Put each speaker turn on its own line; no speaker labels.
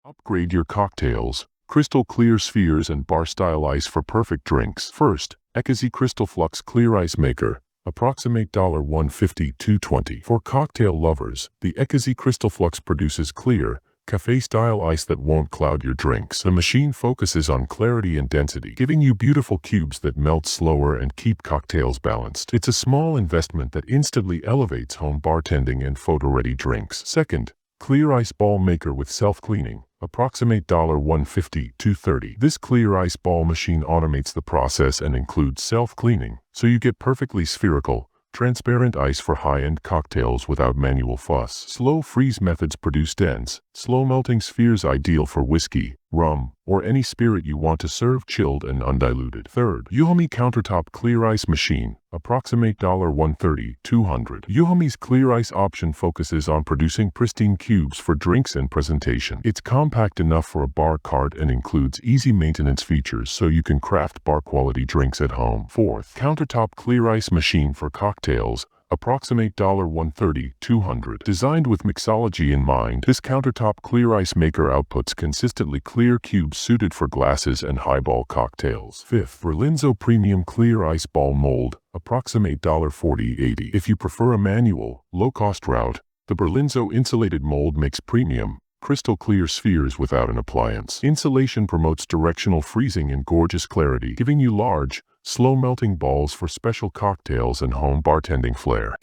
Upgrade your cocktails. Crystal clear spheres and bar-style ice for perfect drinks. First, ecozy CrystalFlux Clear Ice Maker. Approximate $150-$220. For cocktail lovers, the ecozy CrystalFlux produces clear, cafe-style ice that won't cloud your drinks. The machine focuses on clarity and density, giving you beautiful cubes that melt slower and keep cocktails balanced. It's a small investment that instantly elevates home bartending and photo-ready drinks. Second, Clear Ice Ball Maker with Self-Cleaning. Approximate $150-$230. This clear ice ball machine automates the process and includes self-cleaning, so you get perfectly spherical, transparent ice for high-end cocktails without manual fuss. Slow freeze methods produce dense, slow-melting spheres ideal for whiskey, rum, or any spirit you want to serve chilled and undiluted. Third, EUHOMY Countertop Clear Ice Machine. Approximate $130-$200. EUHOMY's clear ice option focuses on producing pristine cubes for drinks and presentation. It's compact enough for a bar cart and includes easy maintenance features so you can craft bar-quality drinks at home. Fourth, Countertop Clear Ice Machine for Cocktails. Approximate $130-$200. Designed with mixology in mind, this countertop clear ice maker outputs consistently clear cubes suited for glasses and highball cocktails. Fifth, Berlinzo Premium Clear Ice Ball Mold. Approximate $40-$80. If you prefer a manual, low-cost route, the Berlinzo insulated mold makes premium, crystal clear spheres without an appliance. Insulation promotes directional freezing and gorgeous clarity, giving you large, slow-melting balls for special cocktails and home bartending flair.